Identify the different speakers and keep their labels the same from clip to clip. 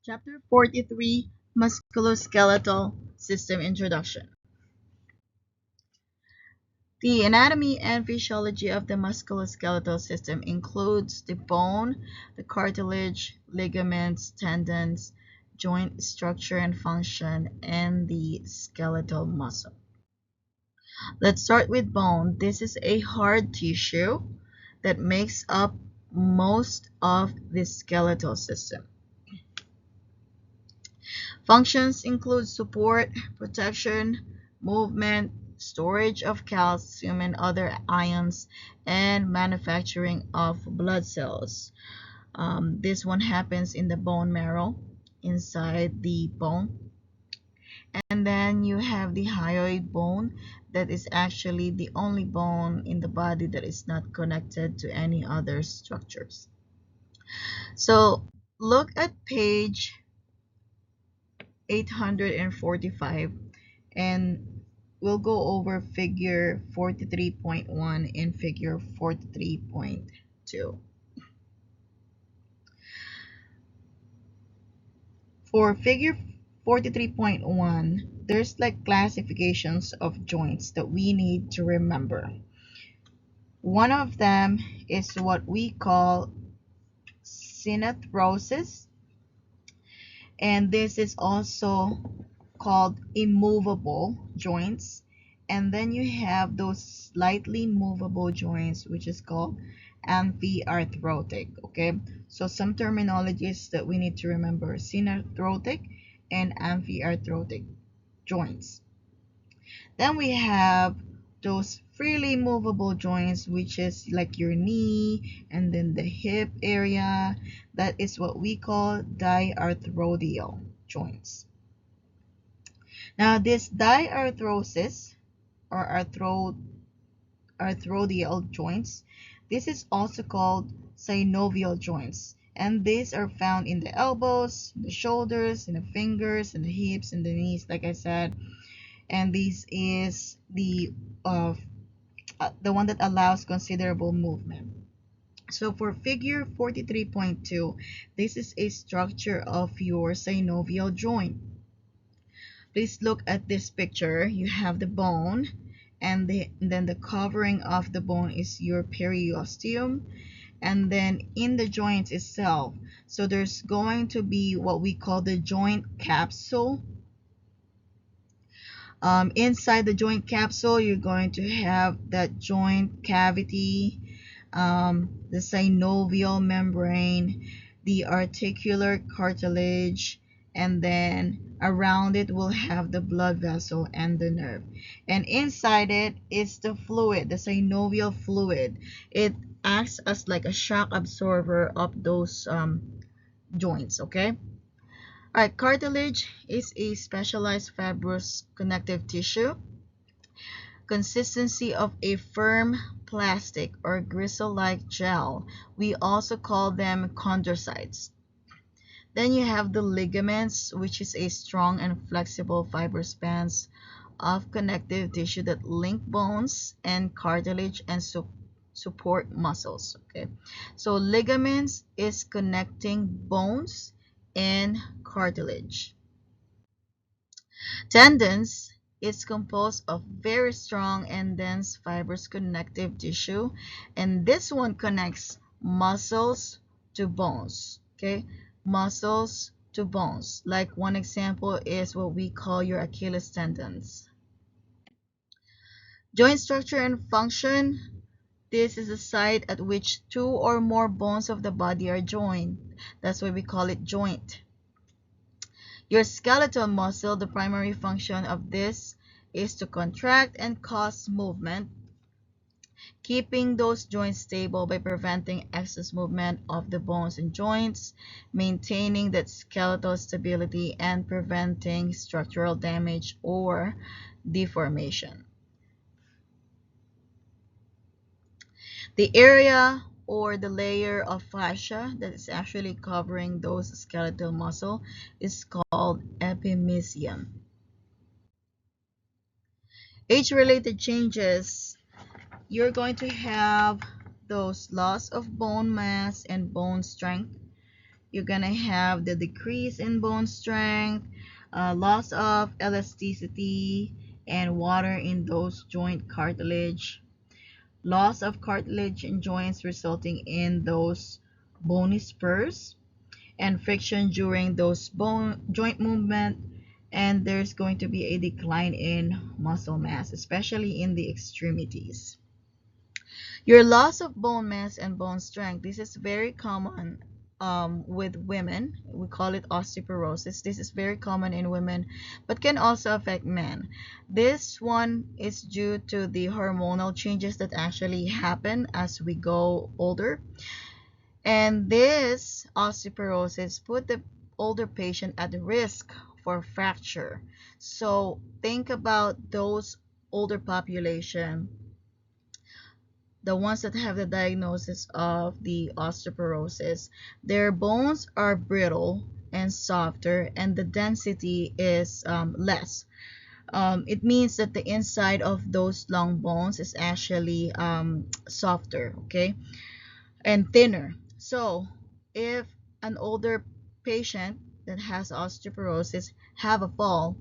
Speaker 1: Chapter 43, Musculoskeletal System Introduction. The anatomy and physiology of the musculoskeletal system includes the bone, the cartilage, ligaments, tendons, joint structure and function, and the skeletal muscle. Let's start with bone. This is a hard tissue that makes up most of the skeletal system. Functions include support, protection, movement, storage of calcium and other ions, and manufacturing of blood cells. This one happens in the bone marrow, inside the bone. And then you have the hyoid bone, that is actually the only bone in the body that is not connected to any other structures. So look at page 845 and we'll go over figure 43.1 and figure 43.2. For figure 43.1, there's like classifications of joints that we need to remember. One of them is what we call synarthrosis, and this is also called immovable joints. And then you have those slightly movable joints, which is called amphiarthrotic. Okay, so some terminologies that we need to remember: synarthrotic and amphiarthrotic joints. Then we have those freely movable joints, which is like your knee and then the hip area. That is what we call diarthrodial joints. Now this diarthrosis or arthrodial joints, this is also called synovial joints, and these are found in the elbows, the shoulders, and the fingers, and the hips, and the knees, like I said. And this is the one that allows considerable movement. So for figure 43.2, this is a structure of your synovial joint. Please look at this picture. You have the bone, and then the covering of the bone is your periosteum, and then in the joint itself, so there's going to be what we call the joint capsule. Inside the joint capsule, you're going to have that joint cavity, the synovial membrane, the articular cartilage, and then around it will have the blood vessel and the nerve. And inside it is the fluid, the synovial fluid. It acts as like a shock absorber of those joints, okay? Alright, cartilage is a specialized fibrous connective tissue, consistency of a firm plastic or gristle-like gel. We also call them chondrocytes. Then you have the ligaments, which is a strong and flexible fibrous bands of connective tissue that link bones and cartilage and support muscles. Okay, so ligaments is connecting bones and cartilage. Tendons is composed of very strong and dense fibrous connective tissue, and this one connects muscles to bones. Okay, muscles to bones. Like one example is what we call your Achilles tendons. Joint structure and function. This is the site at which two or more bones of the body are joined. That's why we call it joint. Your skeletal muscle, the primary function of this is to contract and cause movement, keeping those joints stable by preventing excess movement of the bones and joints, maintaining that skeletal stability, and preventing structural damage or deformation. The area or the layer of fascia that is actually covering those skeletal muscle is called epimysium. Age-related changes, you're going to have those loss of bone mass and bone strength. you're gonna have the decrease in bone strength, loss of elasticity and water in those joint cartilage, loss of cartilage in joints resulting in those bony spurs, and friction during those bone joint movement, and there's going to be a decline in muscle mass, especially in the extremities. Your loss of bone mass and bone strength, this is very common with women. We call it osteoporosis. This is very common in women, but can also affect men. This one is due to the hormonal changes that actually happen as we go older. And this osteoporosis put the older patient at risk for fracture. So think about those older population, the ones that have the diagnosis of the osteoporosis. Their bones are brittle and softer, and the density is less. It means that the inside of those long bones is actually softer, okay, and thinner. So if an older patient that has osteoporosis have a fall,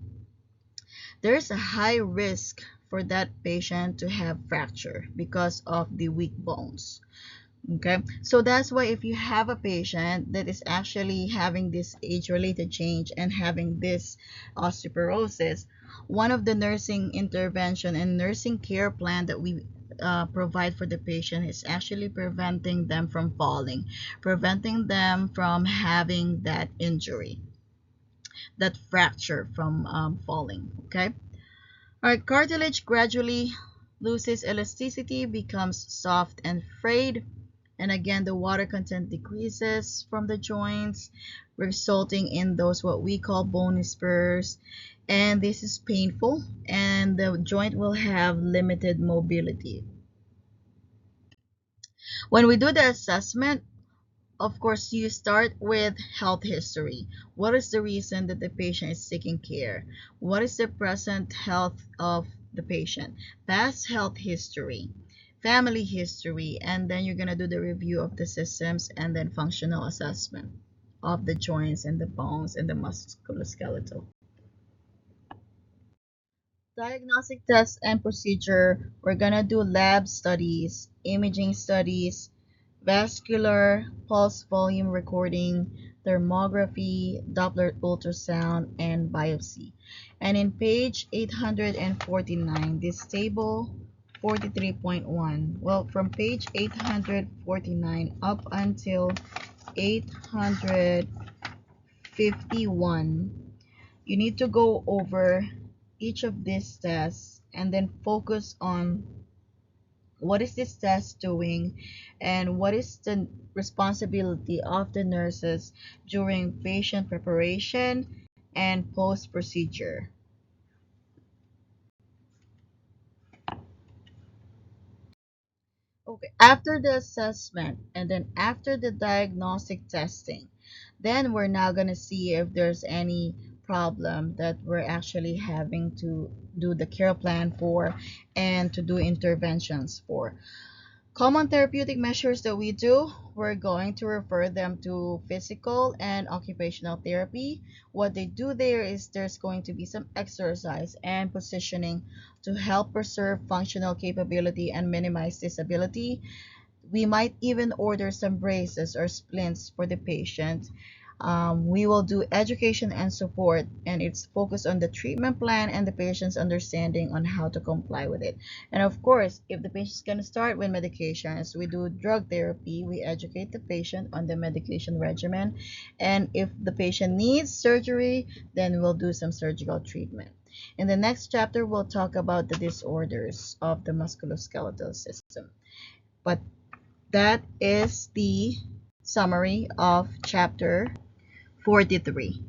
Speaker 1: there's a high risk for that patient to have fracture because of the weak bones. Okay, so that's why if you have a patient that is actually having this age-related change and having this osteoporosis, one of the nursing intervention and nursing care plan that we provide for the patient is actually preventing them from falling, preventing them from having that injury, that fracture from falling. Okay. All right, cartilage gradually loses elasticity, becomes soft and frayed, and again the water content decreases from the joints, resulting in those what we call bony spurs, and this is painful, and the joint will have limited mobility. When we do the assessment, of course, you start with health history. What is the reason that the patient is seeking care? What is the present health of the patient? Past health history, family history, and then you're going to do the review of the systems and then functional assessment of the joints and the bones and the musculoskeletal. Diagnostic tests and procedure, we're going to do lab studies, imaging studies, vascular pulse volume recording, thermography, Doppler ultrasound, and biopsy. And in page 849, this table 43.1, well, from page 849 up until 851, you need to go over each of these tests and then focus on what is this test doing and what is the responsibility of the nurses during patient preparation and post procedure. Okay, after the assessment and then after the diagnostic testing, then we're now going to see if there's any problem that we're actually having to do the care plan for and to do interventions for. Common therapeutic measures that we do, we're going to refer them to physical and occupational therapy. What they do there is there's going to be some exercise and positioning to help preserve functional capability and minimize disability. We might even order some braces or splints for the patient. We will do education and support, and it's focused on the treatment plan and the patient's understanding on how to comply with it. And of course, if the patient's going to start with medications, we do drug therapy. We educate the patient on the medication regimen. And if the patient needs surgery, then we'll do some surgical treatment. In the next chapter, we'll talk about the disorders of the musculoskeletal system. But that is the summary of chapter 43.